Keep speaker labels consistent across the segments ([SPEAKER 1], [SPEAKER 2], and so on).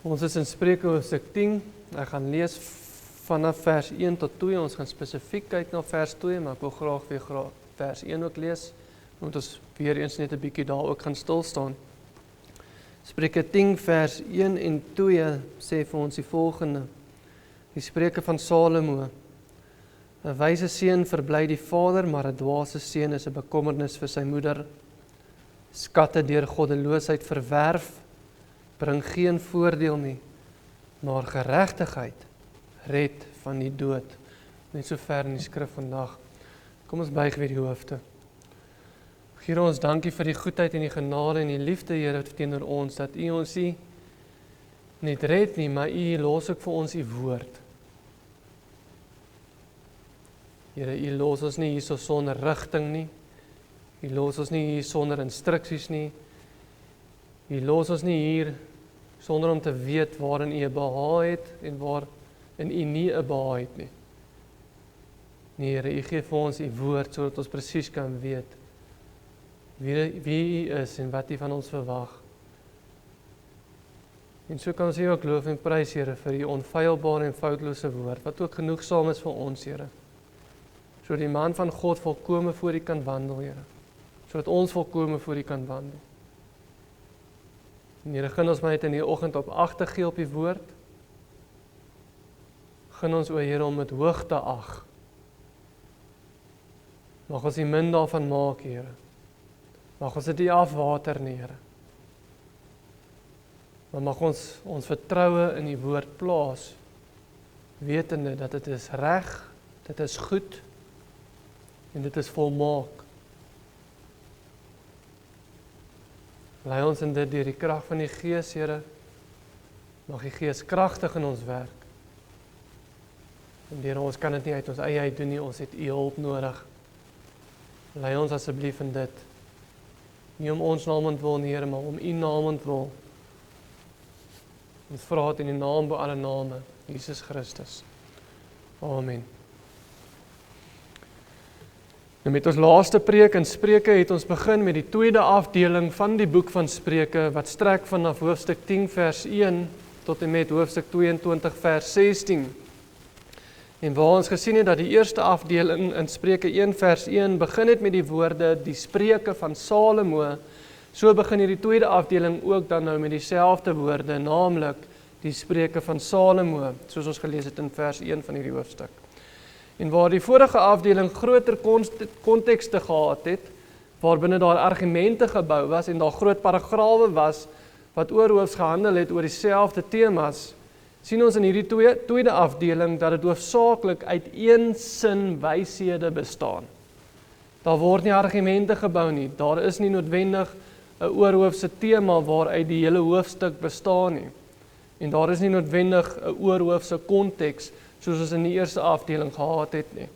[SPEAKER 1] Ons is in Spreuke hoofstuk 10, ek gaan lees vanaf vers 1 tot 2, ons gaan spesifiek kyk na vers 2, maar ek wil graag weer vers 1 ook lees, omdat ons weer eens net 'n bietjie daar ook gaan stilstaan. Spreuke 10 vers 1 en 2 sê vir ons die volgende, die Spreuke van Salomo, 'n wyse seun verbly die vader, maar 'n dwaase seun is 'n bekommernis vir sy moeder. Skatte deur goddeloosheid verwerf, bring geen voordeel nie, maar geregtigheid red van die dood. Net so ver in die skrif vandag. Kom ons buig weer die hoofde. Here, ons dankie vir die goedheid en die genade en die liefde, Here, teenoor ons, dat U ons nie net red nie, maar U los ook vir ons U woord. Here, U los ons nie hierso sonder rigting nie. U los ons nie hier sonder instruksies nie. U los ons nie hier sonder om te weet waarin U 'n behaag het en waarin U nie 'n behaag het nie. Nee, Here, U gee vir ons U woord sodat ons presies kan weet wie U is en wat U van ons verwag. En so kan ons U ook loof en prys, Here, vir U onfeilbare en foutlose woord, wat ook genoegsaam is vir ons, Here. Sodat die man van God volkome voor U kan wandel, Here. Sodat ons volkome voor U kan wandel. En Here, gun ons maar net in die oggend op ag te gee op die woord. Gun ons, o Here, om dit hoog te ag. Mag ons nie min daarvan maak, Here. Mag ons dit nie afwater nie, Here. Maar mag ons vertroue in die woord plaas, wetende dat dit is reg, dit is goed en dit is volmaak. Lei ons in dit deur die krag van die Gees, Here. Mag die Gees kragtig in ons werk. En Here, ons kan dit nie uit ons eie uit doen nie, ons het U hulp nodig. Lei ons asseblief in dit. Nie om ons naamwil nie, Here, maar om U naamwil. Ons vra dit in die naam bo alle name, Jesus Christus. Amen. En met ons laaste preek in Spreuke het ons begin met die tweede afdeling van die boek van Spreuke, wat strek vanaf hoofstuk 10 vers 1 tot en met hoofstuk 22 vers 16. En waar ons gesien het dat die eerste afdeling in Spreuke 1 vers 1 begin het met die woorde die Spreuke van Salomo, so begin hierdie tweede afdeling ook dan nou met dieselfde woorde, naamlik die Spreuke van Salomo, soos ons gelees het in vers 1 van hierdie hoofstuk. En waar die vorige afdeling groter kontekste gehad het, waarbinne daar argumente gebou was en daar groot paragrawe was, wat oorhoofs gehandel het oor dieselfde temas, sien ons in hierdie tweede afdeling dat dit hoofsaaklik uit een sin wyshede bestaan. Daar word nie argumente gebou nie, daar is nie noodwendig 'n oorhoofse tema waaruit die hele hoofstuk bestaan nie. En daar is nie noodwendig 'n oorhoofse konteks soos ons in die eerste afdeling gehad het nie.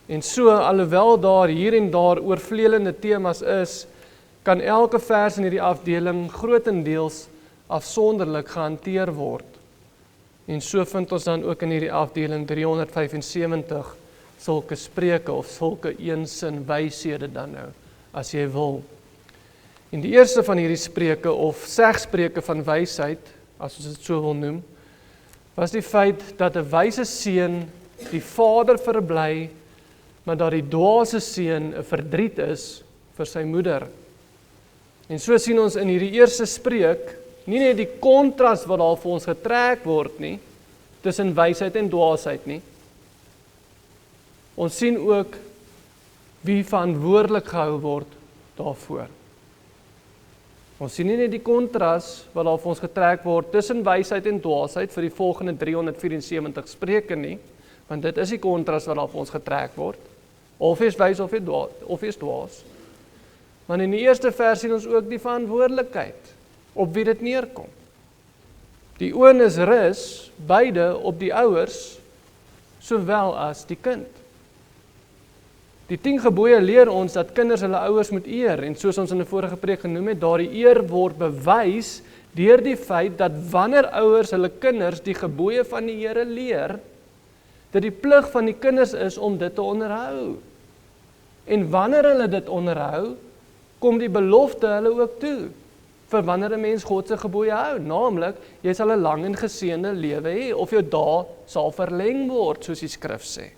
[SPEAKER 1] En so, alhoewel daar hier en daar oorvleelende temas is, kan elke vers in hierdie afdeling grotendeels afsonderlik gehanteer word. En so vind ons dan ook in hierdie afdeling 375 sulke spreuke of sulke eensin wyshede dan nou, as jy wil. En die eerste van hierdie spreuke of segspreuke van wysheid, as ons dit so wil noem, was die feit dat 'n wyse seun die vader verbly, maar dat die dwaase seun 'n verdriet is vir sy moeder. En so sien ons in hierdie eerste spreuk, nie net die kontras wat daar vir ons getrek word nie, tussen wysheid en dwaasheid nie. Ons sien ook wie verantwoordelik gehou word daarvoor. Ons sien nie net die kontras wat daar vir ons getrek word tussen wysheid en dwaasheid vir die volgende 374 spreuke nie, want dit is die kontras wat daar vir ons getrek word. Of is wys of is dwaas. Maar in die eerste vers sien ons ook die verantwoordelikheid op wie dit neerkom. Die onus rus beide op die ouers, sowel as die kind. Die 10 gebooie leer ons dat kinders hulle ouers moet eer, en soos ons in 'n vorige preek genoem het, daardie eer word bewys deur die feit dat wanneer ouers hulle kinders die gebooie van die Here leer, dat die plig van die kinders is om dit te onderhou. En wanneer hulle dit onderhou, kom die belofte hulle ook toe. vir wanneer 'n mens God se gebooie hou, naamlik, jy sal 'n lang en geseënde lewe hê, of jou dae sal verleng word, soos die skrif sê.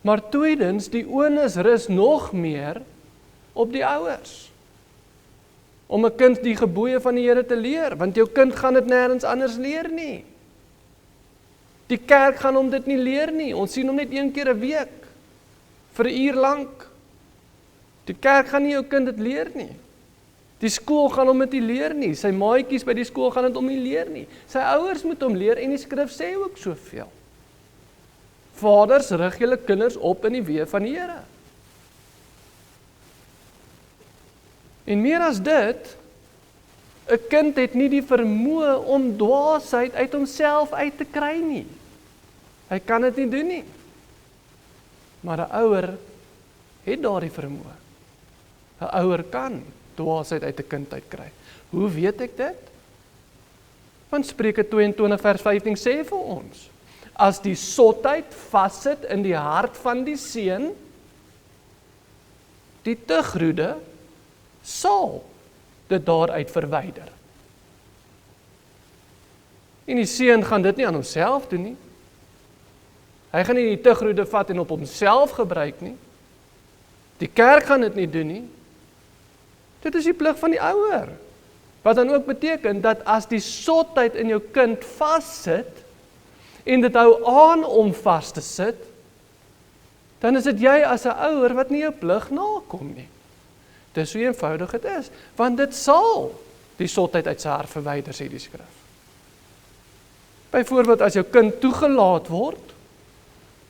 [SPEAKER 1] Maar tweedens, die onus rus nog meer op die ouers, om 'n kind die gebooie van die Here te leer, want jou kind gaan dit nêrens anders leer nie. Die kerk gaan hom dit nie leer nie, ons sien hom net 1 keer 'n week, vir 'n uur lank. Die kerk gaan nie jou kind dit leer nie. Die skool gaan hom dit nie leer nie, sy maatjies by die skool gaan dit hom nie leer nie. Sy ouers moet hom leer en die skrif sê ook soveel. Vaders, rig julle kinders op in die weë van die Here. En meer as dit, 'n kind het nie die vermoë om dwaasheid uit homself uit te kry nie. Hy kan dit nie doen nie. Maar 'n ouer het daardie vermoë. 'n Ouer kan dwaasheid uit 'n kind uitkry. Hoe weet ek dit? Want Spreuke 22 vers 15 sê vir ons, as die sotheid vassit in die hart van die seun, die tegroede sal dit daaruit verwyder. En die seun gaan dit nie aan homself doen nie. Hy gaan nie die tegroede vat en op homself gebruik nie. Die kerk gaan dit nie doen nie. Dit is die plig van die ouer. Wat dan ook beteken dat as die sotheid in jou kind vassit en dit hou aan om vas te sit, dan is dit jy as 'n ouer wat nie jou plig nakom nie. Dis hoe eenvoudig dit is, want dit sal die sotheid uit sy hart verwyder, sê die skrif. Byvoorbeeld as jou kind toegelaat word,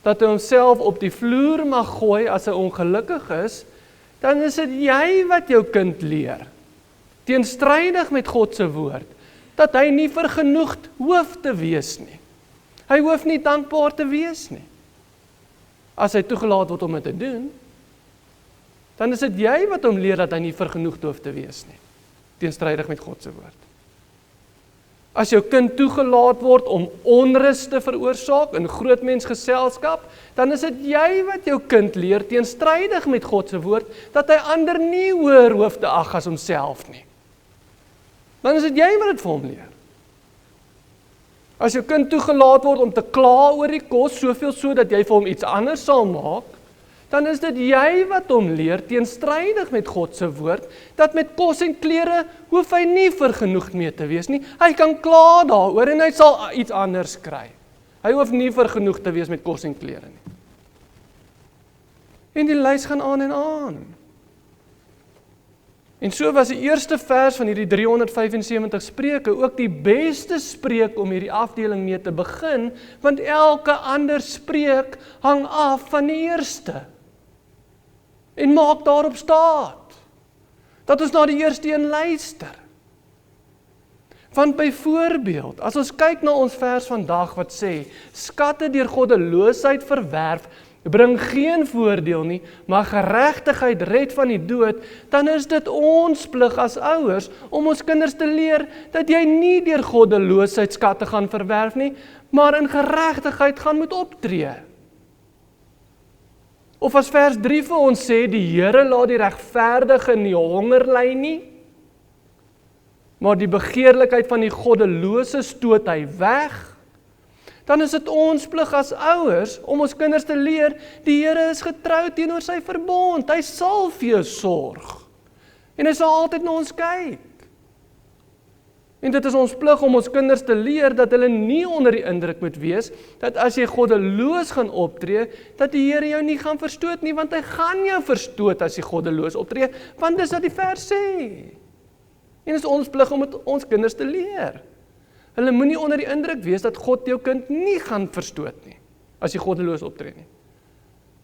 [SPEAKER 1] dat hy homself op die vloer mag gooi as hy ongelukkig is, dan is dit jy wat jou kind leer, teenstrydig met God se woord, dat hy nie vergenoegd hoef te wees nie. Hy hoef nie dankbaar te wees nie. As hy toegelaat word om dit te doen, dan is dit jy wat hom leer dat hy nie vergenoegd hoef te wees nie, teenstrydig met God se woord. As jou kind toegelaat word om onrus te veroorsaak in groot mensgeselskap, dan is dit jy wat jou kind leer, teenstrydig met God se woord, dat hy ander nie hoër hoef te ag as homself nie. Dan is dit jy wat dit vir hom leer. As jou kind toegelaat word om te kla oor die kos, soveel so dat jy vir hom iets anders sal maak, dan is dit jy wat hom leer, teenstrydig met God se woord, dat met kos en klere hoef hy nie vergenoegd mee te wees nie. Hy kan kla daaroor en hy sal iets anders kry. Hy hoef nie vergenoegd te wees met kos en klere nie. En die lys gaan aan en aan. En so was die eerste vers van hierdie 375 spreuke ook die beste spreuk om hierdie afdeling mee te begin, want elke ander spreuk hang af van die eerste. En maak daarop staat, dat ons na die eerste een luister. Want byvoorbeeld, as ons kyk na ons vers vandag wat sê, skatte deur goddeloosheid verwerf, bring geen voordeel nie, maar geregtigheid red van die dood, dan is dit ons plig as ouers, om ons kinders te leer, dat jy nie deur goddeloosheid skatte gaan verwerf nie, maar in geregtigheid gaan moet optree. Of as vers 3 vir ons sê, die Here laat die regverdige nie honger ly nie, maar die begeerlikheid van die goddelose stoot hy weg, dan is dit ons plig as ouers, om ons kinders te leer, die Here is getrou teenoor sy verbond, hy sal vir jou sorg, en hy sal altyd na ons kyk. En dit is ons plig om ons kinders te leer, dat hulle nie onder die indruk moet wees, dat as jy goddeloos gaan optree, dat die Here jou nie gaan verstoot nie, want hy gaan jou verstoot as jy goddeloos optree, want dis wat die vers sê. En dit is ons plig om dit ons kinders te leer. Hulle moenie onder die indruk wees dat God jou kind nie gaan verstoot nie, as jy goddeloos optree nie.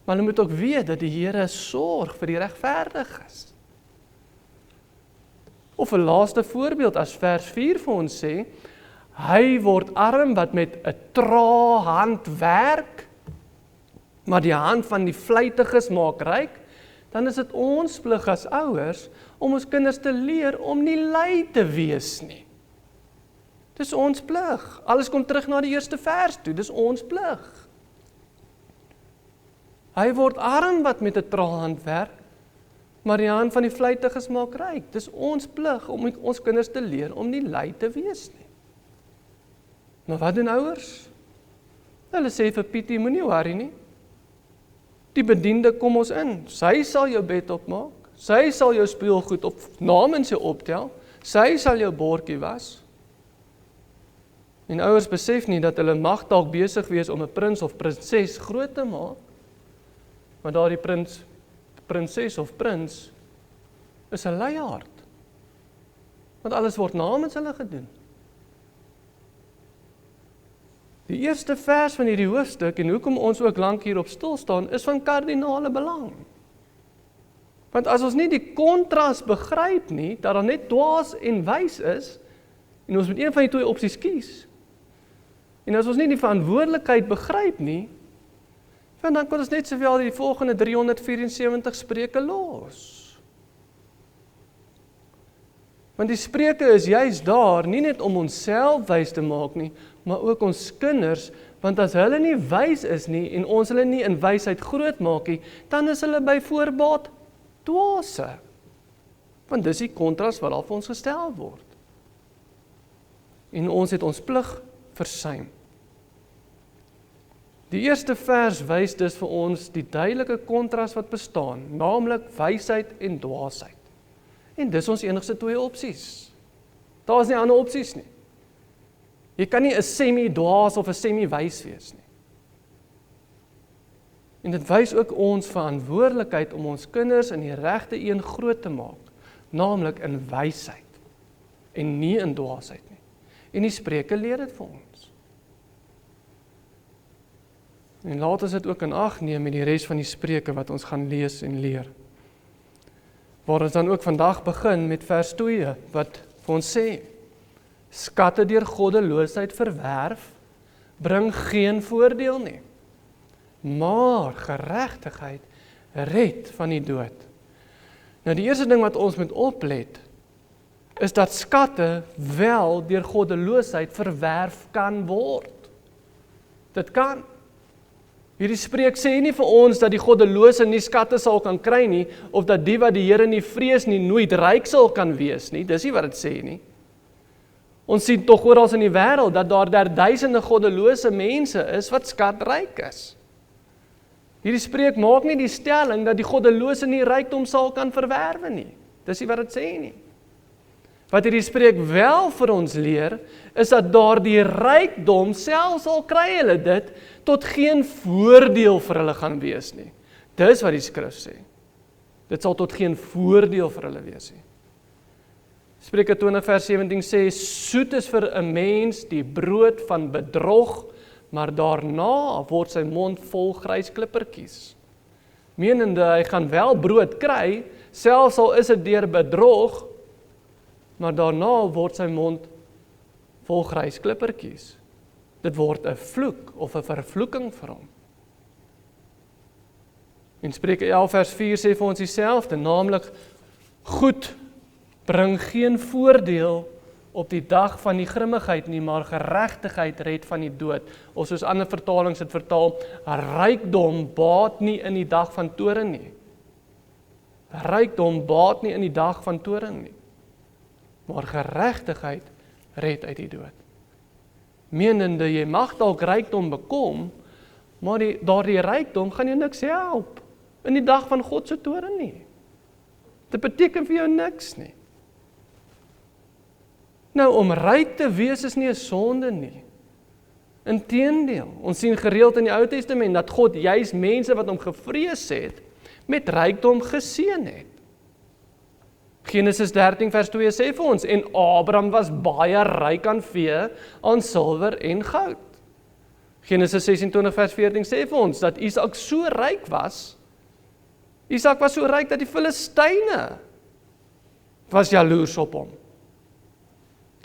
[SPEAKER 1] Maar hulle moet ook weet dat die Here sorg vir die regverdiges. Of 'n laaste voorbeeld, as vers 4 vir ons sê, hy word arm wat met 'n trae hand werk, maar die hand van die vlytiges maak ryk, dan is dit ons plig as ouers, om ons kinders te leer om nie lui te wees nie. Dis ons plig. Alles kom terug na die eerste vers toe, dis ons plig. Hy word arm wat met 'n trae hand werk, maar die hand van die vlytiges maak ryk. Dis ons plig om ons kinders te leer om nie lui te wees nie. Maar wat doen ouers? Hulle sê vir Pietie, moenie worry nie. Die bediende kom ons in. Sy sal jou bed opmaak. Sy sal jou speelgoed op namens jou optel. Sy sal jou bordjie was. En ouers besef nie dat hulle mag dalk besig wees om 'n prins of prinses groot te maak. Maar daardie prinses of prins is 'n luiaard. Want alles word namens hulle gedoen. Die eerste vers van hierdie hoofstuk, en hoekom ons ook lank hierop stil staan, is van kardinale belang. Want as ons nie die kontras begryp nie, dat daar net dwaas en wys is, en ons moet een van die twee opsies kies, en as ons nie die verantwoordelikheid begryp nie, dan kan ons net sowel die volgende 374 spreuke los. Want die spreuke is juist daar, nie net om onsself wys te maak nie, maar ook ons kinders, want as hulle nie wys is nie, en ons hulle nie in wysheid groot maak nie, dan is hulle by voorbaat dwaase. Want dis die kontras wat daar vir ons gestel word. En ons het ons plig versuim. Die eerste vers wys dus vir ons die duidelike kontras wat bestaan, naamlik wysheid en dwaasheid. En dis ons enigste twee opsies. Daar is nie ander opsies nie. Jy kan nie 'n semi-dwaas of 'n semi-wys wees nie. En dit wys ook ons verantwoordelikheid om ons kinders in die regte een groot te maak, naamlik in wysheid en nie in dwaasheid nie. En die Spreuke leer dit vir ons. En laat ons dit ook in ag neem met die res van die Spreuke wat ons gaan lees en leer. Waar ons dan ook vandag begin met vers 2 wat vir ons sê: skatte deur goddeloosheid verwerf, bring geen voordeel nie. Maar geregtigheid red van die dood. Nou die eerste ding wat ons moet oplet, is dat skatte wel deur goddeloosheid verwerf kan word. Dit kan. Hierdie spreek sê nie vir ons dat die goddelose nie skatte sal kan kry nie, of dat die wat die Here nie vrees nie, nooit ryk sal kan wees nie. Dis nie wat dit sê nie. Ons sien tog oral in die wêreld dat daar duisende goddelose mense is wat skatryk is. Hierdie spreek maak nie die stelling dat die goddelose nie rykdom sal kan verwerwe nie. Dis nie wat dit sê nie. Wat hierdie spreek wel vir ons leer, is dat daardie rykdom, selfs al kry hulle dit, tot geen voordeel vir hulle gaan wees nie. Dis wat die skrif sê. Dit sal tot geen voordeel vir hulle wees nie. Spreuke 20 vers 17 sê, soet is vir 'n mens die brood van bedrog, maar daarna word sy mond vol grys klippertjies. Menende, hy gaan wel brood kry, selfs al is dit deur bedrog, maar daarna word sy mond vol grys klippertjies. Dit word 'n vloek of 'n vervloeking vir hom. En Spreuke 11 vers 4 sê vir ons dieselfde, naamlik goed bring geen voordeel op die dag van die grimmigheid nie, maar geregtigheid red van die dood. Of soos ander vertalings dit vertaal, rykdom baat nie in die dag van toorn nie. Rykdom baat nie in die dag van toorn nie, maar geregtigheid red uit die dood. Menende, jy mag dalk rykdom bekom, maar daardie rykdom gaan jou niks help in die dag van God se toorn nie. Dit beteken vir jou niks nie. Nou, om ryk te wees is nie 'n sonde nie. Inteendeel, ons sien gereeld in die Ou Testament dat God juis mense wat hom gevrees het, met rykdom geseën het. Genesis 13 vers 2 sê vir ons, en Abraham was baie ryk aan vee, aan silwer en goud. Genesis 26 vers 14 sê vir ons, dat Isak so ryk was, Isak was so ryk dat die Filistyne was jaloers op hom.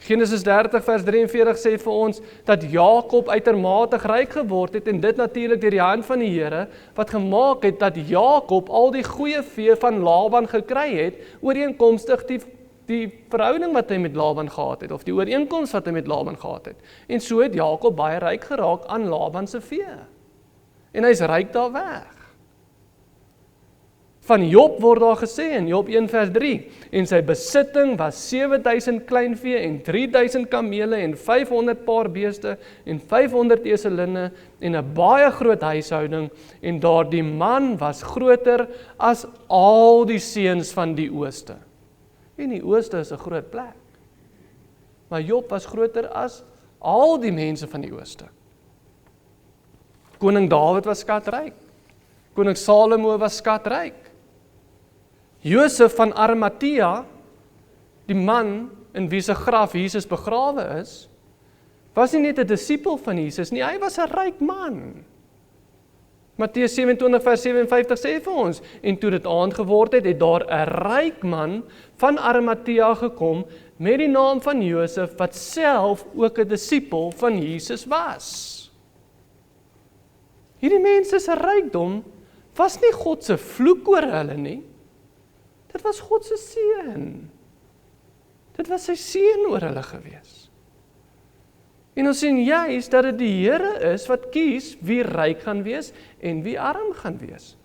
[SPEAKER 1] Genesis 30 vers 43 sê vir ons, dat Jakob uitermate ryk geword het, en dit natuurlik deur die hand van die Here, wat gemaak het dat Jakob al die goeie vee van Laban gekry het, ooreenkomstig die verhouding wat hy met Laban gehad het, of die ooreenkoms wat hy met Laban gehad het. En so het Jakob baie ryk geraak aan Laban se vee. En hy's ryk daar weg. Van Job word daar gesê in Job 1 vers 3, en sy besitting was 7000 kleinvee en 3000 kamele en 500 paar beeste en 500 eselinne en 'n baie groot huishouding, en daardie man was groter as al die seuns van die ooste. En die ooste is 'n groot plek. Maar Job was groter as al die mense van die ooste. Koning Dawid was skatryk. Koning Salomo was skatryk. Josef van Arimatea, die man in wie se graf Jesus begrawe is, was nie net 'n disipel van Jesus nie, hy was 'n ryk man. Matteus 27 vers 57 sê vir ons, en toe dit aand geword het, het daar 'n ryk man van Arimatea gekom met die naam van Josef, wat self ook 'n disipel van Jesus was. Hierdie mense se rykdom was nie God se vloek oor hulle nie. Dit was God se seën. Dit was sy seën oor hulle gewees. En ons sien juis dat dit die Here is wat kies wie ryk gaan wees en wie arm gaan wees.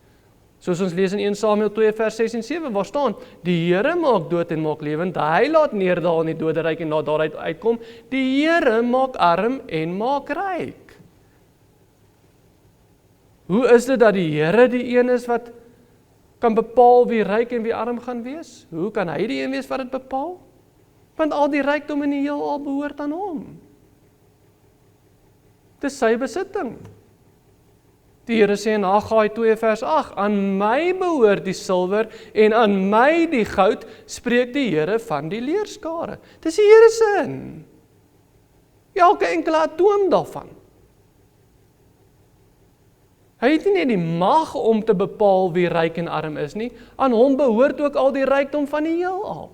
[SPEAKER 1] Soos ons lees in 1 Samuel 2 vers 6 en 7, waar staan, die Here maak dood en maak lewend, hy laat neerdaal in die doderyk en laat daaruit uitkom, die Here maak arm en maak ryk. Hoe is dit dat die Here die een is wat kan bepaal wie ryk en wie arm gaan wees? Hoe kan hy die een wees wat dit bepaal? Want al die rykdom in die heelal behoort aan hom. Dis sy besitting. Die Here sê in Haggai 2 vers 8, aan my behoort die silwer en aan my die goud, spreek die Here van die leerskare. Dis die Here se in. Elke enkele atoom daarvan. Hy het nie net die mag om te bepaal wie ryk en arm is nie, aan hom behoort ook al die rykdom van die heelal.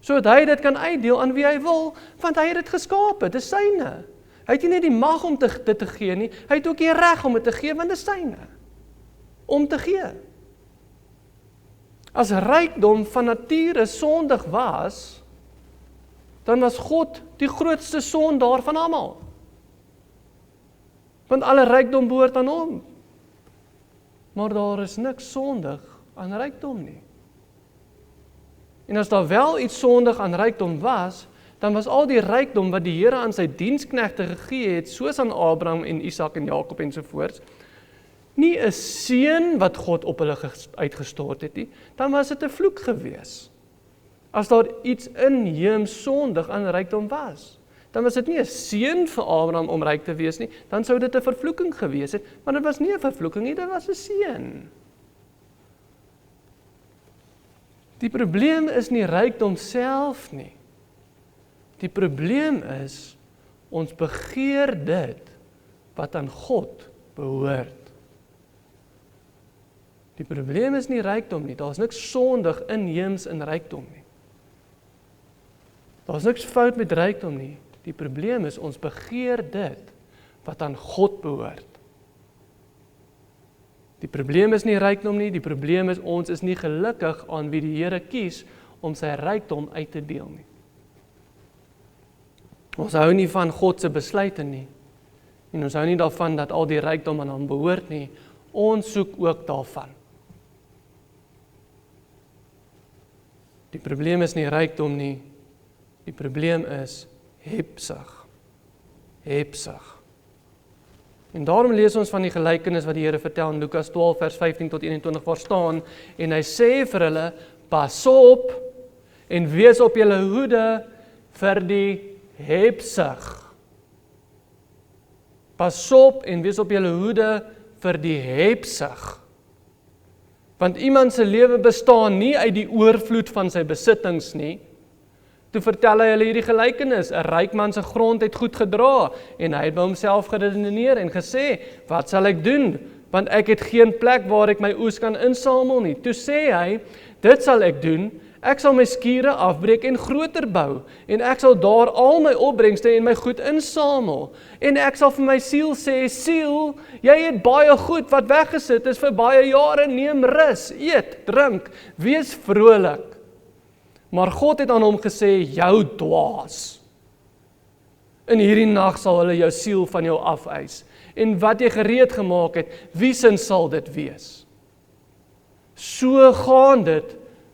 [SPEAKER 1] Sodat hy dit kan uitdeel aan wie hy wil, want hy het dit geskape, dit is syne. Hy het nie net die mag om dit te gee nie, hy het ook die reg om dit te gee, want dit is syne. Om te gee. As rykdom van nature sondig was, dan was God die grootste sondaar van almal. Want alle rykdom behoort aan hom. Maar daar is niks sondig aan rykdom nie. En as daar wel iets sondig aan rykdom was, dan was al die rykdom wat die Here aan sy diensknegte gegee het, soos aan Abraham en Isak en Jakob ensovoorts, nie 'n seën wat God op hulle uitgestort het nie, dan was dit 'n vloek gewees. As daar iets inheems sondig aan rykdom was, dan was dit nie 'n seën vir Abraham om ryk te wees nie, dan sou dit 'n vervloeking gewees het, maar dit was nie 'n vervloeking nie, dit was 'n seën. Die probleem is nie rykdom self nie. Die probleem is, ons begeer dit wat aan God behoort. Die probleem is nie rykdom nie, daar is niks sondig inheems in rykdom nie. Daar is niks fout met rykdom nie. Die probleem is, ons begeer dit wat aan God behoort. Die probleem is nie rykdom nie, die probleem is, ons is nie gelukkig aan wie die Here kies om sy rykdom uit te deel nie. Ons hou nie van God se besluite nie, en ons hou nie daarvan dat al die rykdom aan hom behoort nie, ons soek ook daarvan. Die probleem is nie rykdom nie, die probleem is hebsug. Hebsug. En daarom lees ons van die gelykenis wat die Here vertel in Lukas 12 vers 15 tot 21 waar staan, en hy sê vir hulle, pas op en wees op julle hoede vir die hebsug. Pas op en wees op julle hoede vir die hebsug. Want iemand se lewe bestaan nie uit die oorvloed van sy besittings nie. Toe vertel hy hulle hierdie gelykenis, 'n ryk man se grond het goed gedra, en hy het by homself geredeneer en gesê, wat sal ek doen? Want ek het geen plek waar ek my oes kan insamel nie. Toe sê hy, dit sal ek doen, ek sal my skure afbreek en groter bou, en ek sal daar al my opbrengste en my goed insamel, en ek sal vir my siel sê, siel, jy het baie goed wat weggesit is vir baie jare, neem rus, eet, drink, wees vrolik. Maar God het aan hom gesê, jou dwaas. In hierdie nag sal hulle jou siel van jou afeis. En wat jy gereed gemaak het, wie sin sal dit wees? So gaan dit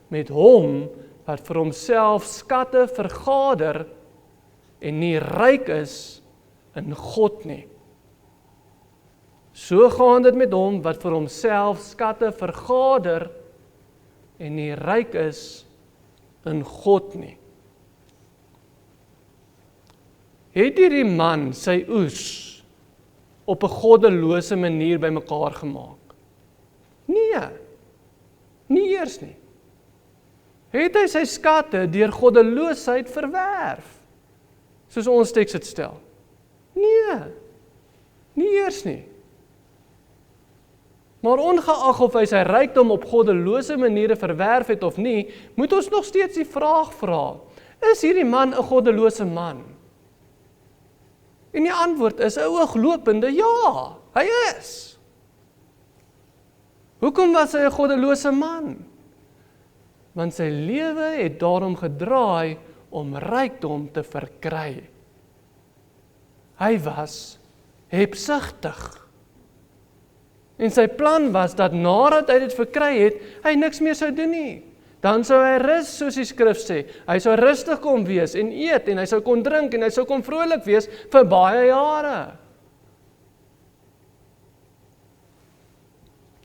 [SPEAKER 1] met hom wat vir homself skatte vergader en nie ryk is in God nie. So gaan dit met hom wat vir homself skatte vergader en nie ryk is in God nie. Het hierdie man sy oes op 'n goddelose manier bymekaar gemaak? Nee, nie eers nie. Het hy sy skatte deur goddeloosheid verwerf, soos ons teks dit stel? Nee, nie eers nie. Maar ongeag of hy sy rykdom op goddelose maniere verwerf het of nie, moet ons nog steeds die vraag vra, is hierdie man 'n goddelose man? En die antwoord is 'n ooglopende ja, hy is. Hoekom was hy 'n goddelose man? Want sy lewe het daarom gedraai om rykdom te verkry. Hy was hebsugtig. En sy plan was dat nadat hy dit verkry het, hy niks meer sou doen nie. Dan sou hy rus, soos die skrif sê. Hy sou rustig kon wees en eet en hy sou kon drink en hy sou kon vrolik wees vir baie jare.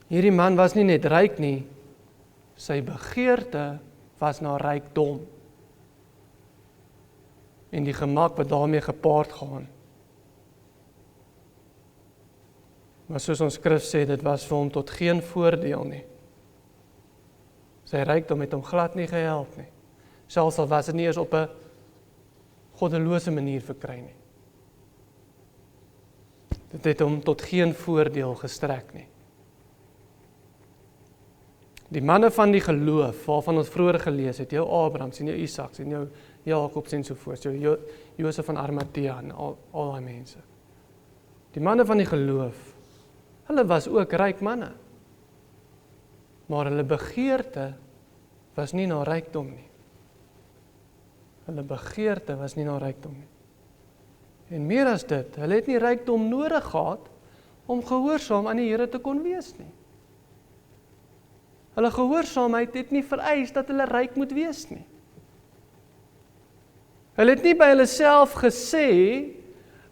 [SPEAKER 1] Hierdie man was nie net ryk nie, sy begeerte was na rykdom. En die gemak wat daarmee gepaard gaan. Maar soos ons skrif sê, dit was vir hom tot geen voordeel nie. Sy rykdom het hom glad nie gehelp nie. Selfs al was dit nie eens op 'n goddelose manier verkry nie. Dit het hom tot geen voordeel gestrek nie. Die manne van die geloof, waarvan ons vroeër gelees het, jou Abrahams en jou Isaks en jou Jakobs en sovoorts, jou Josef van Arimatea en al daai mense. Die manne van die geloof, hulle was ook ryk manne. Maar hulle begeerte was nie na rykdom nie. Hulle begeerte was nie na rykdom nie. En meer as dit, hulle het nie rykdom nodig gehad om gehoorsaam aan die Here te kon wees nie. Hulle gehoorsaamheid het nie vereis dat hulle ryk moet wees nie. Hulle het nie by hulle self gesê,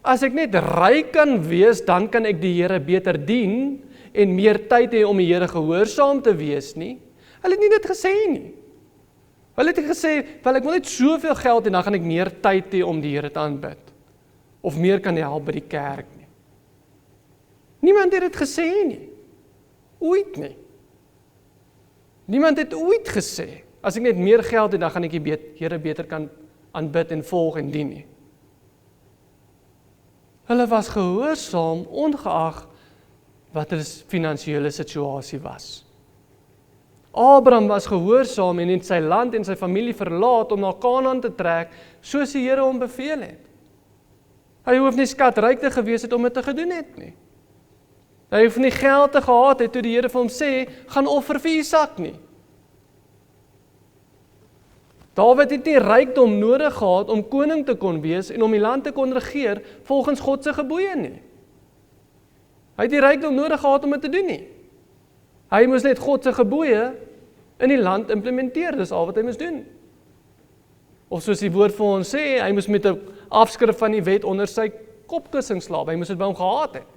[SPEAKER 1] as ek net ryk kan wees, dan kan ek die Here beter dien en meer tyd hê om die Here gehoorsaam te wees nie. Hulle het nie dit gesê nie. Hulle het gesê, wel ek wil net soveel geld en dan gaan ek meer tyd hê om die Here te aanbid. Of meer kan help by die kerk nie. Niemand het dit gesê nie. Ooit nie. Niemand het ooit gesê, as ek net meer geld het, dan gaan ek die Here beter kan aanbid en volg en dien nie. Hulle was gehoorsaam, ongeag wat hulle finansiële situasie was. Abraham was gehoorsaam en het sy land en sy familie verlaat om na Kanaan te trek, soos die Here hom beveel het. Hy hoef nie skatryk te gewees het om dit te gedoen het nie. Hy hoef nie geld te gehad het toe die Here vir hom sê, gaan offer vir Isak nie. Dawid het nie rykdom nodig gehad om koning te kon wees en om die land te kon regeer volgens God se gebooie nie. Hy het nie rykdom nodig gehad om dit te doen nie. Hy moes net God se gebooie in die land implementeer, dis al wat hy moes doen. Of soos die woord vir ons sê, hy moes met 'n afskrif van die wet onder sy kopkussing slaap, hy moes dit by hom gehad het.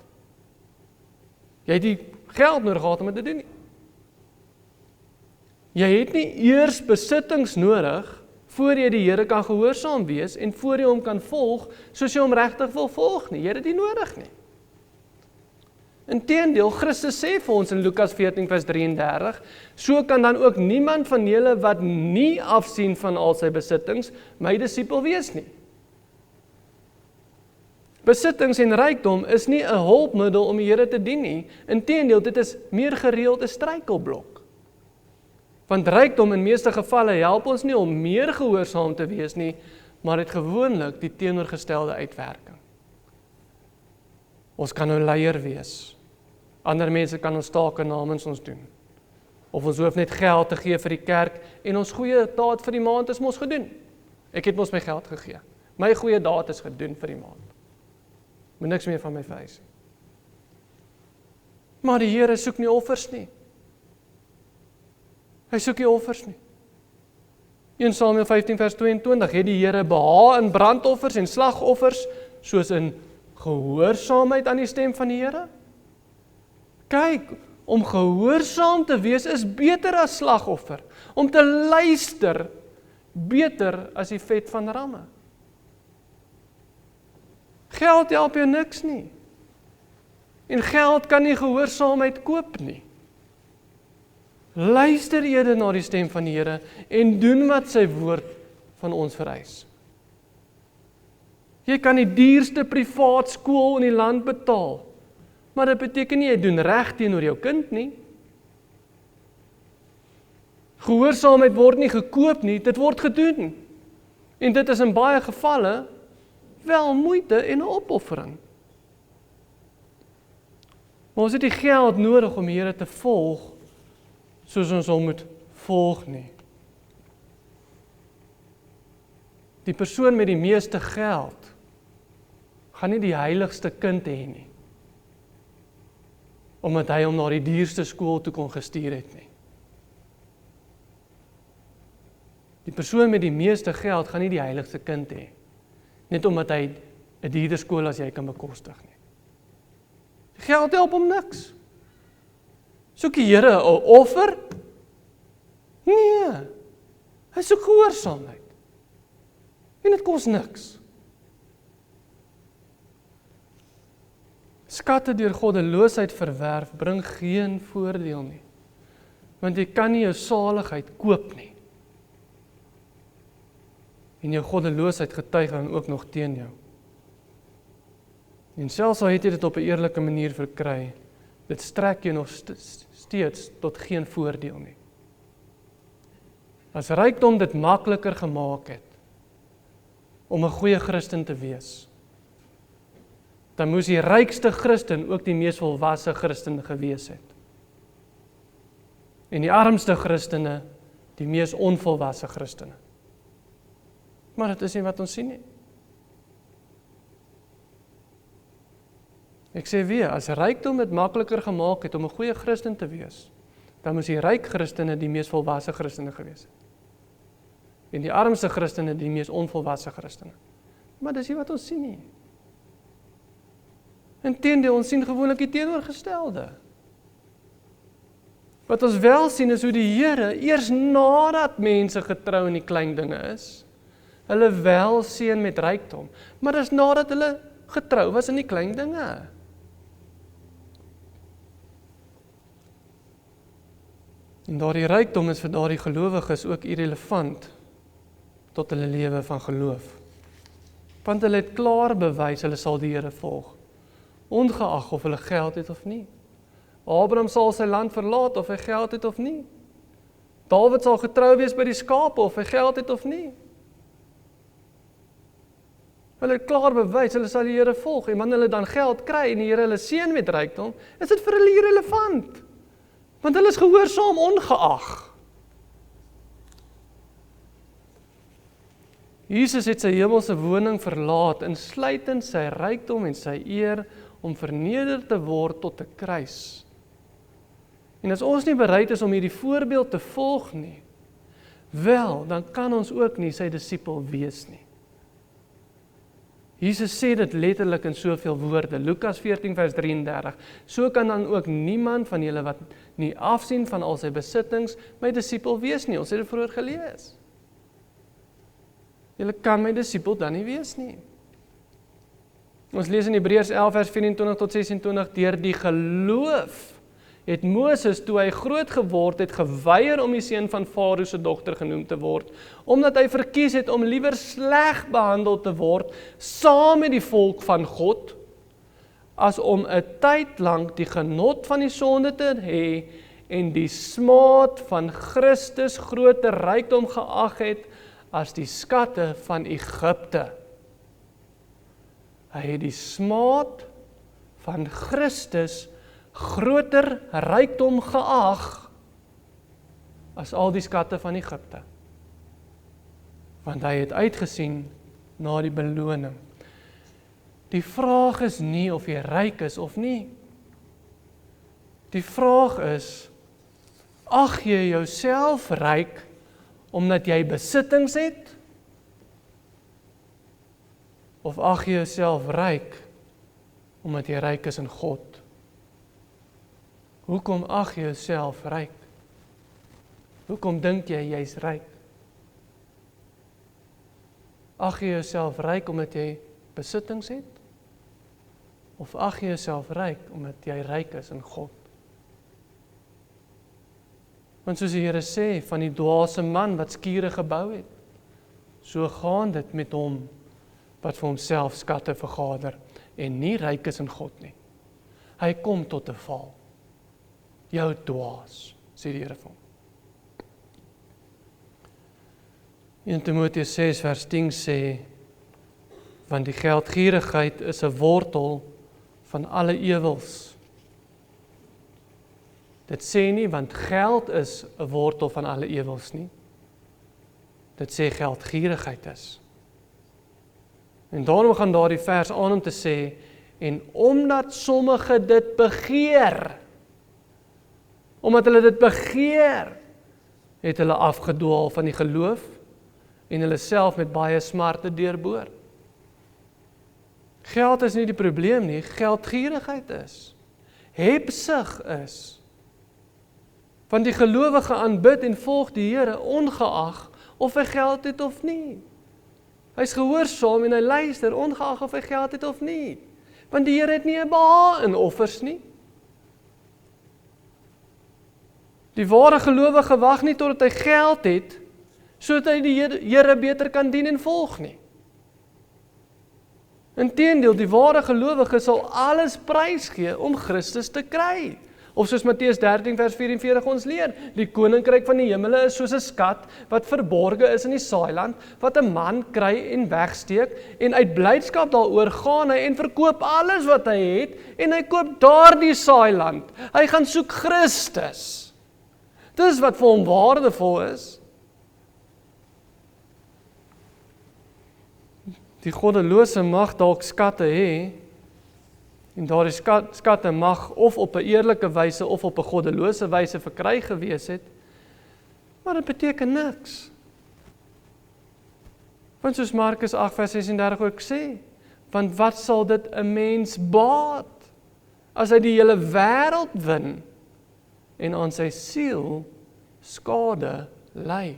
[SPEAKER 1] Jy het nie geld nodig gehad om dit te doen nie. Jy het nie eers besittings nodig, voor jy die Here kan gehoorsaam wees, en voor jy hom kan volg, soos jy hom regtig wil volg nie. Jy het dit nie nodig nie. Inteendeel, Christus sê vir ons in Lukas 14 vers 33, so kan dan ook niemand van julle wat nie afsien van al sy besittings, my disipel wees nie. Besittings en rykdom is nie 'n hulpmiddel om die Here te dien nie. Inteendeel, dit is meer gereeld 'n struikelblok. Want rykdom in meeste gevalle help ons nie om meer gehoorsaam te wees nie, maar het gewoonlik die teenoorgestelde uitwerking. Ons kan nou leier wees. Ander mense kan ons take namens ons doen. Of ons hoef net geld te gee vir die kerk en ons goeie daad vir die maand is mos gedoen. Ek het mos my geld gegee. My goeie daad is gedoen vir die maand. Moet niks meer van my vereis nie. Maar die Here soek nie offers nie. Hy soek nie offers nie. 1 Samuel 15 vers 22, het die Here behaag in brandoffers en slagoffers, soos in gehoorsaamheid aan die stem van die Here? Kyk, om gehoorsaam te wees is beter as slagoffer. Om te luister, beter as die vet van ramme. Geld help jou niks nie. En geld kan nie gehoorsaamheid koop nie. Luister eerder na die stem van die Here en doen wat sy woord van ons vereis. Jy kan die duurste privaat skool in die land betaal, maar dit beteken nie jy doen reg teenoor jou kind nie. Gehoorsaamheid word nie gekoop nie, dit word gedoen. En dit is in baie gevalle wel moeite en 'n opoffering. Maar ons het die geld nodig om die Here te volg, soos ons hom moet volg nie. Die persoon met die meeste geld gaan nie die heiligste kind hê nie, omdat hy hom na die duurste skool toe kon gestuur het nie. Die persoon met die meeste geld gaan nie die heiligste kind hê, net omdat hy 'n duurder skool as jy kan bekostig nie. Geld help hom niks. Soek die Here 'n offer? Nee, hy soek gehoorsaamheid. En dit kos niks. Skatte deur goddeloosheid verwerf bring geen voordeel nie, want jy kan nie jou saligheid koop nie. En jou goddeloosheid getuig dan ook nog teen jou. En selfs al het jy dit op 'n eerlike manier verkry, dit strek jou nog steeds tot geen voordeel nie. As rykdom dit makliker gemaak het om 'n goeie Christen te wees, dan moes die rykste Christen ook die mees volwasse Christen gewees het. En die armste Christene, die mees onvolwasse Christene. Maar dit is nie wat ons sien nie. Ek sê weer, as rykdom dit makliker gemaak het om 'n goeie Christen te wees, dan moes die ryk Christene die mees volwasse Christene gewees het. En die armste Christene die mees onvolwasse Christene. Maar dis nie wat ons sien nie. Inteendeel, ons sien gewoonlik die teenoorgestelde. Wat ons wel sien is hoe die Here, eers nadat mense getrou in die klein dinge is, hulle wel seën met rykdom, maar dis nadat hulle getrou was in die klein dinge. En daardie rykdom is vir daardie gelowiges ook irrelevant tot hulle lewe van geloof. Want hulle het klaar bewys, hulle sal die Here volg, ongeag of hulle geld het of nie. Abraham sal sy land verlaat of hy geld het of nie. Dawid sal getrou wees by die skape of hy geld het of nie. Hulle het klaar bewys, hulle sal die Here volg, en wanneer hulle dan geld kry en die Here hulle seën met rykdom, is dit vir hulle irrelevant. Want hulle is gehoorsaam ongeag. Jesus het sy hemelse woning verlaat, insluitend sy rykdom en sy eer, om verneder te word tot 'n kruis. En as ons nie bereid is om hierdie voorbeeld te volg nie, wel, dan kan ons ook nie sy disipel wees nie. Jesus sê dit letterlik in soveel woorde, Lukas 14 vers 33, so kan dan ook niemand van julle wat nie afsien van al sy besittings my disipel wees nie. Ons het dit vroeër gelees. Julle kan my disipel dan nie wees nie. Ons lees in Hebreërs 11 vers 24 tot 26, deur die geloof het Moses, toe hy groot geword het, geweier om die seun van Farao se dogter genoem te word, omdat hy verkies het om liewer sleg behandel te word, saam met die volk van God, as om 'n tyd lank die genot van die sonde te hê, en die smaad van Christus groter rykdom geag het, as die skatte van Egipte. Hy het die smaad van Christus groter rykdom geag as al die skatte van Egipte. Want hy het uitgesien na die beloning. Die vraag is nie of jy ryk is of nie. Die vraag is, Ag jy jouself ryk omdat jy besittings het? Of ag jy jouself ryk omdat jy ryk is in God? Hoekom ag jy jouself ryk? Hoekom dink jy jy's ryk? Ag jy jouself ryk omdat jy besittings het? Of ag jy jouself ryk omdat jy ryk is in God? Want soos die Here sê, van die dwaase man wat skure gebou het, so gaan dit met hom wat vir homself skatte vergader en nie ryk is in God nie. Hy kom tot 'n val. Jou dwaas, sê die Here vir hom. In Timoteus 6 vers 10 sê, want die geldgierigheid is 'n wortel van alle ewels. Dit sê nie, want geld is 'n wortel van alle ewels nie. Dit sê geldgierigheid is. En daarom gaan daardie vers aan om te sê, en omdat sommige dit begeer, omdat hulle dit begeer, het hulle afgedwaal van die geloof, en hulle self met baie smarte deurboor. Geld is nie die probleem nie, geldgierigheid is. Hebsug is. Want die gelowige aanbid en volg die Here ongeag of hy geld het of nie. Hy is gehoorsaam en hy luister ongeag of hy geld het of nie. Want die Here het nie 'n behaag in offers nie. Die ware gelowige wag nie totdat hy geld het, sodat hy die Here beter kan dien en volg nie. Inteendeel, die ware gelowige sal alles prys gee om Christus te kry. Of soos Matteus 13 vers 44 ons leer, die koninkryk van die hemele is soos 'n skat wat verborge is in die saailand, wat 'n man kry en wegsteek, en uit blydskap daaroor gaan hy en verkoop alles wat hy het, en hy koop daardie saailand. Hy gaan soek Christus. Dis wat vir hom waardevol is. Die goddelose mag dalk skatte hê, en daardie skatte mag of op 'n eerlike wyse of op 'n goddelose wyse verkry gewees het, maar dit beteken niks. Want soos Markus 8 vers 36 ook sê, want wat sal dit 'n mens baat, as hy die hele wêreld win, en aan sy siel skade ly?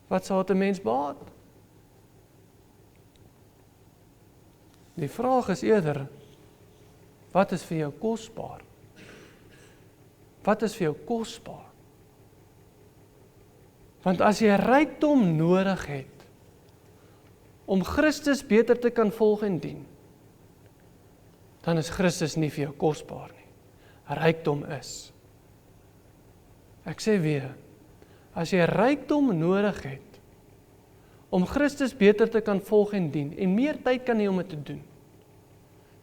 [SPEAKER 1] Wat sal dit 'n mens baat? Die vraag is eerder, wat is vir jou kosbaar? Wat is vir jou kosbaar? Want as jy rykdom nodig het, om Christus beter te kan volg en dien, dan is Christus nie vir jou kosbaar nie. Rykdom is. Ek sê weer, as jy rykdom nodig het, om Christus beter te kan volg en dien, en meer tyd kan hê om dit te doen,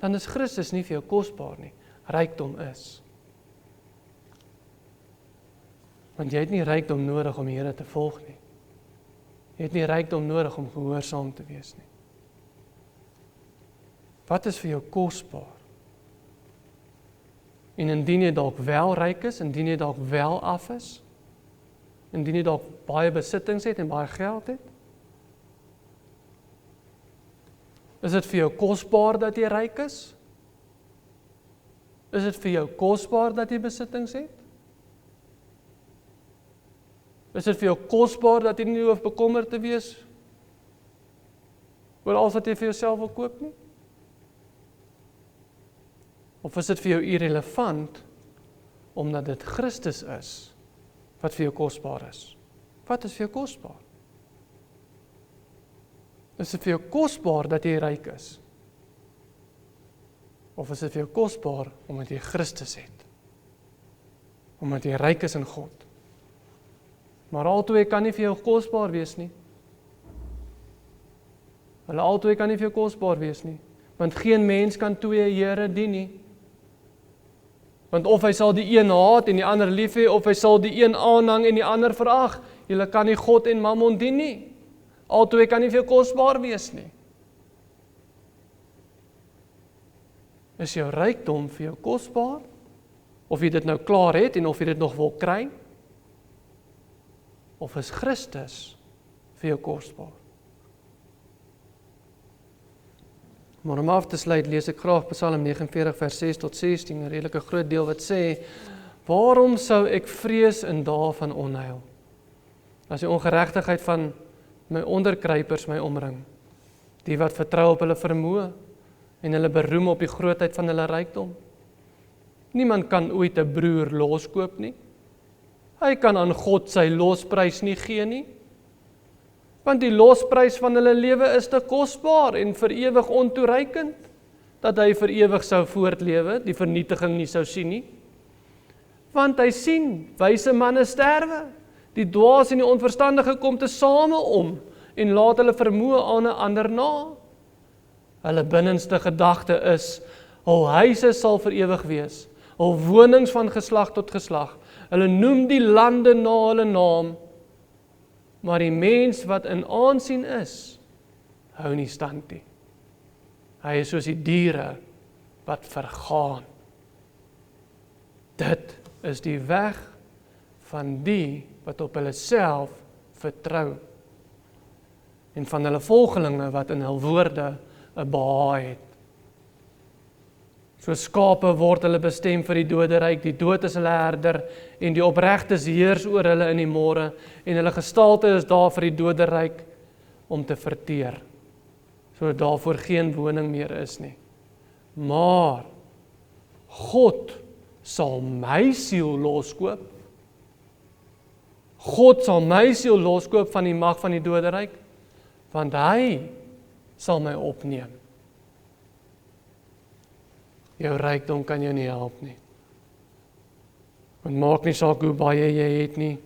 [SPEAKER 1] dan is Christus nie vir jou kosbaar nie. Rykdom is. Want jy het nie rykdom nodig om die Here te volg nie. Jy het nie rykdom nodig om gehoorsaam te wees nie. Wat is vir jou kosbaar? En indien jy dalk wel ryk is, indien jy dalk wel af is, indien jy dalk baie besittings het en baie geld het, is dit vir jou kosbaar dat jy ryk is? Is dit vir jou kosbaar dat jy besittings het? Is dit vir jou kosbaar dat jy nie hoef bekommerd te wees oor alles wat jy vir jouself wil koop nie? Of is dit vir jou irrelevant omdat dit Christus is wat vir jou kosbaar is? Wat is vir jou kosbaar? Is dit vir jou kosbaar dat jy ryk is? Of is dit vir jou kosbaar omdat jy Christus het? Omdat jy ryk is in God? Maar albei kan nie vir jou kosbaar wees nie. Hulle albei kan nie vir jou kosbaar wees nie. Want geen mens kan twee Here dien nie. Want of hy sal die een haat en die ander lief hê, of hy sal die een aanhang en die ander verag. Julle kan nie God en Mammon dien nie. Albei kan nie vir jou kosbaar wees nie. Is jou rykdom vir jou kosbaar? of jy dit nou klaar het en of jy dit nog wil kry, of is Christus vir jou kosbaar? Maar om af te sluit, lees ek graag Psalm 49 vers 6 tot 16, 'n redelike groot deel wat sê, waarom sou ek vrees in dae van onheil, as die ongeregtigheid van my onderkruipers my omring, die wat vertrou op hulle vermoë en hulle beroem op die grootheid van hulle rykdom. Niemand kan ooit 'n broer loskoop nie. Hy kan aan God sy losprys nie gee nie, want die losprys van hulle lewe is te kosbaar en vir ewig ontoereikend, dat hy vir ewig sou voortlewe, die vernietiging nie sou sien nie. Want hy sien, wyse manne sterwe, die dwaas en die onverstandige kom tesame om, en laat hulle vermoë aan 'n ander na. Hulle binnenste gedagte is, hul huise sal vir ewig wees, hul wonings van geslag tot geslag. Hulle noem die lande na hulle naam, maar die mens wat in aansien is, hou nie stand nie. Hy is soos die diere wat vergaan. Dit is die weg van die wat op hulle self vertrou, en van hulle volgelinge wat in hul woorde 'n behaag het. So skape word hulle bestem vir die doderyk, die dood is hulle herder, en die opregtes heers oor hulle in die môre, en hulle gestalte is daar vir die doderyk om te verteer, sodat daarvoor geen woning meer is nie. Maar God sal my siel loskoop. God sal my siel loskoop van die mag van die doderyk, want hy sal my opneem. Jou rykdom kan jou nie help nie. Want maak nie saak hoe baie jy het nie,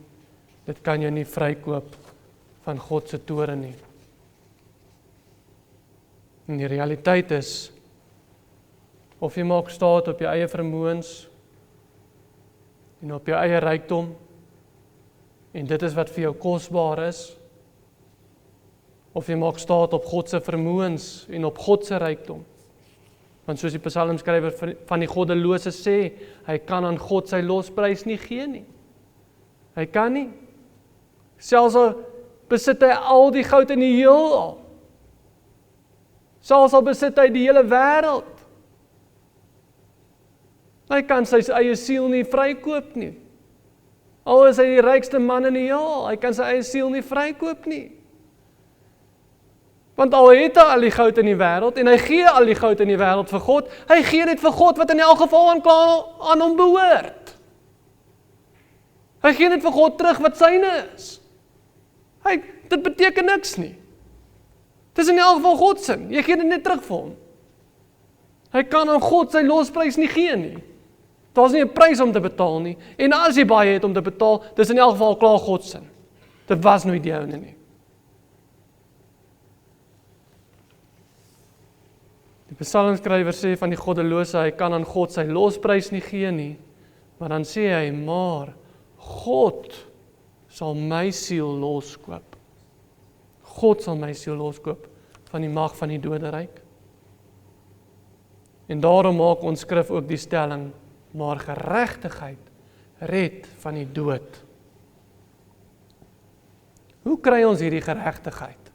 [SPEAKER 1] dit kan jou nie vrykoop van God se toorn nie. En die realiteit is, of jy maak staat op jou eie vermoëns en op jou eie rykdom, en dit is wat vir jou kosbaar is, of jy maak staat op God se vermoëns en op God se rykdom. Want soos die psalmskrywer van die goddelose sê, hy kan aan God sy losprys nie gee nie. Hy kan nie. Selfs al besit hy al die goud in die heelal. Selfs al besit hy die hele wêreld. Hy kan sy eie siel nie vrykoop nie. Al is hy die rykste man in die heelal, hy kan sy eie siel nie vrykoop nie. Want al het hy al die goud in die wêreld, en hy gee al die goud in die wêreld vir God, hy gee dit vir God wat in elk geval aan hom behoort. Hy gee dit vir God terug wat syne is. Dit beteken niks nie. Dit is in elk geval God se. Jy gee dit net terug vir hom. Hy kan aan God sy losprys nie gee nie. Daar's nie 'n prys om te betaal nie. En as jy baie het om te betaal, dis in elk geval klaar God se. Dit was nooit die joune nie. Die psalmskrywer sê van die goddelose, hy kan aan God sy losprys nie gee nie, maar dan sê hy, maar God sal my siel loskoop. God sal my siel loskoop van die mag van die doderyk. En daarom maak ons skrif ook die stelling, maar geregtigheid red van die dood. Hoe kry ons hierdie geregtigheid?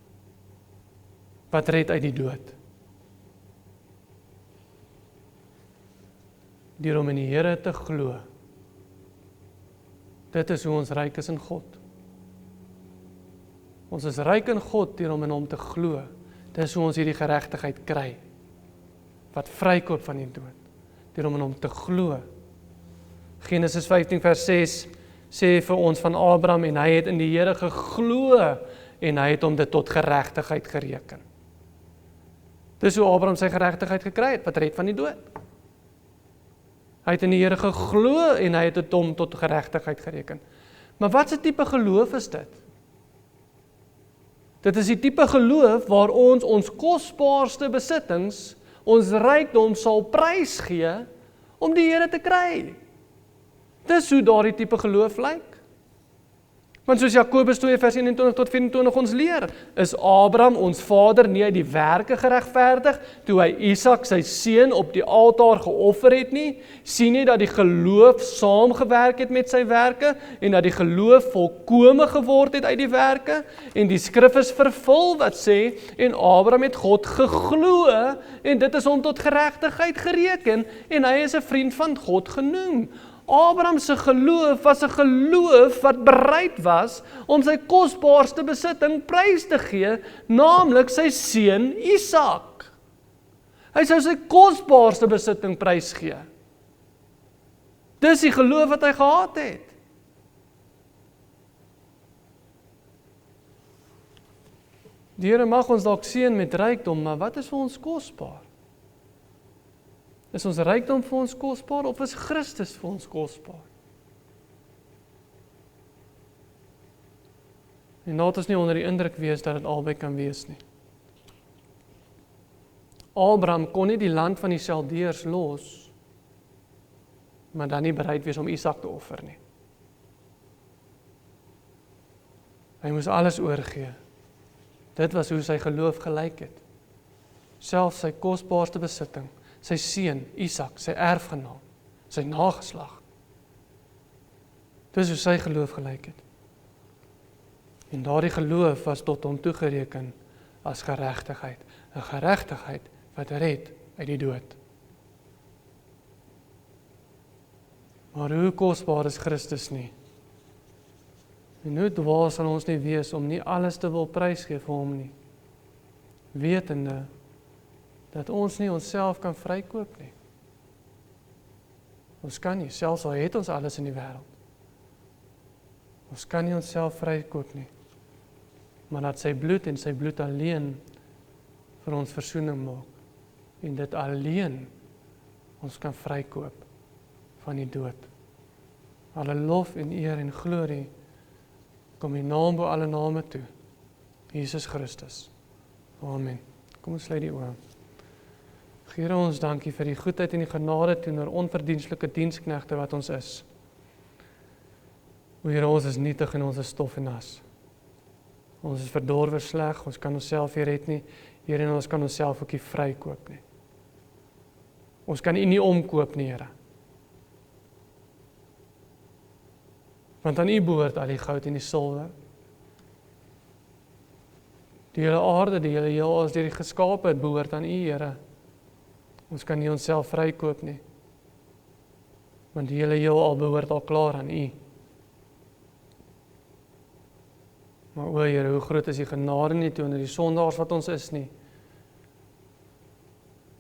[SPEAKER 1] Wat red uit die dood? Deur om in die Here te glo. Dit is hoe ons ryk is in God. Ons is ryk in God deur om in hom te glo. Dit is hoe ons hierdie geregtigheid kry, wat vrykoop van die dood, deur om in hom te glo. Genesis 15 vers 6 sê vir ons van Abraham, en hy het in die Here geglo, en hy het hom dit tot geregtigheid gereken. Dis hoe Abraham sy geregtigheid gekry het, wat red van die dood. Hy het in die Here geglo, en hy het dit hom tot geregtigheid gereken. Maar wat se tipe geloof is dit? Dit is die tipe geloof waar ons kosbaarste besittings, ons rykdom sal prys gee, om die Here te kry. Dis hoe daardie tipe geloof lyk. Want soos Jakobus 2 vers 21 tot 24 ons leer, is Abraham ons vader nie uit die werke geregverdig, toe hy Isak sy seun op die altaar geoffer het nie, sien nie dat die geloof saamgewerk het met sy werke, en dat die geloof volkome geword het uit die werke, en die skrif is vervul wat sê, en Abraham het God geglo, en dit is hom tot geregtigheid gereken, en hy is 'n vriend van God genoem. Abraham se geloof was 'n geloof wat bereid was om sy kosbaarste besitting prys te gee, naamlik sy seun Isak. Hy sou sy kosbaarste besitting prys gee. Dis die geloof wat hy gehad het. Die Here mag ons dalk seën met rykdom, maar wat is vir ons kosbaar? Is ons rykdom vir ons kosbaar of is Christus vir ons kosbaar? En laat ons nie onder die indruk wees dat dit albei kan wees nie. Abraham kon nie die land van die Chaldeërs los, maar dan nie bereid wees om Isak te offer nie. Hy moes alles oorgee. Dit was hoe sy geloof gelyk het. Selfs sy kosbaarste besitting, sy seun Isak, sy erfgenaam, sy nageslag. Dis hoe sy geloof gelyk het. En daardie geloof was tot hom toegereken as geregtigheid, 'n geregtigheid wat red uit die dood. Maar hoe kosbaar is Christus nie? En hoe dwaas sal ons nie wees om nie alles te wil prysgee vir hom nie, wetende dat ons nie onsself kan vrykoop nie. Ons kan nie, selfs al het ons alles in die wêreld. Ons kan nie onsself vrykoop nie, maar dat sy bloed en sy bloed alleen vir ons versoening maak, en dit alleen ons kan vrykoop van die dood. Alle lof en eer en glorie kom die naam bo alle name toe, Jesus Christus. Amen. Kom ons sluit die oë. Here, ons dankie vir die goedheid en die genade teenoor onverdienstelike diensknegte wat ons is. O Here, ons is nietig en ons is stof en as. Ons is verdorwe sleg, ons kan onsself nie red nie. Here, en ons kan onsself ook nie vrykoop nie. Ons kan U nie omkoop nie, Here. Want aan U behoort al die goud en die silwer. Die hele aarde, die hele heelal as deur die geskape het, behoort aan U, Here. Ons kan nie onsself vrykoop nie. Want die hele heelal behoort al klaar aan U. Maar o Here, hoe groot is die genade nie teenoor die sondaars wat ons is nie.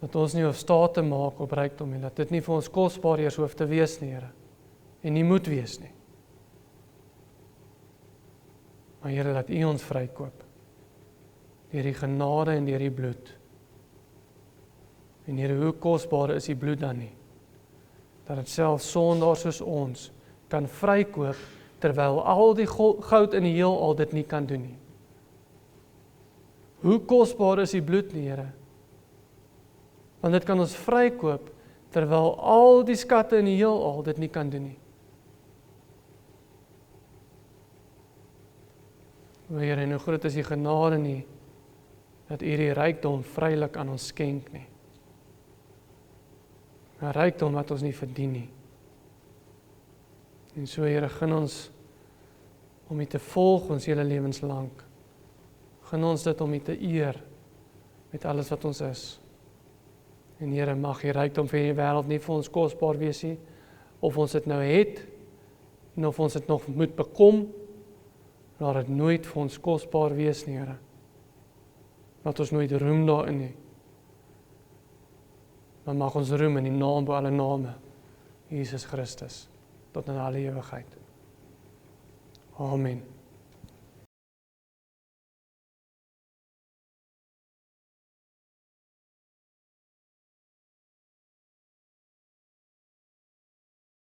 [SPEAKER 1] Dat ons nie hoef staat te maak op rykdom nie, dat dit nie vir ons kosbaar eers hoef te wees nie, Here. En nie moet wees nie. Maar Here, laat U ons vrykoop. Deur die genade en deur die bloed. En Here, hoe kosbaar is die bloed dan nie? Dat dit selfs sondaars soos ons kan vrykoop, terwyl al die goud in die heelal dit nie kan doen nie. Hoe kosbaar is die bloed nie, Here? Want dit kan ons vrykoop, terwyl al die skatte in die heelal dit nie kan doen nie. O Here, en hoe groot is die genade nie, dat U die rykdom vrylik aan ons skenk nie. 'n Rykdom wat ons nie verdien nie. En so, Here, gun ons om U te volg ons hele lewens lank. Gun ons dit om U te eer met alles wat ons is. En Here, mag die rykdom van die wêreld nie vir ons kosbaar wees nie, of ons dit nou het, en of ons dit nog moet bekom, laat dit nooit vir ons kosbaar wees nie, Here. Laat ons nooit roem daarin nie. Maar mag ons roem in die naam bo alle name, Jesus Christus, tot in alle ewigheid. Amen.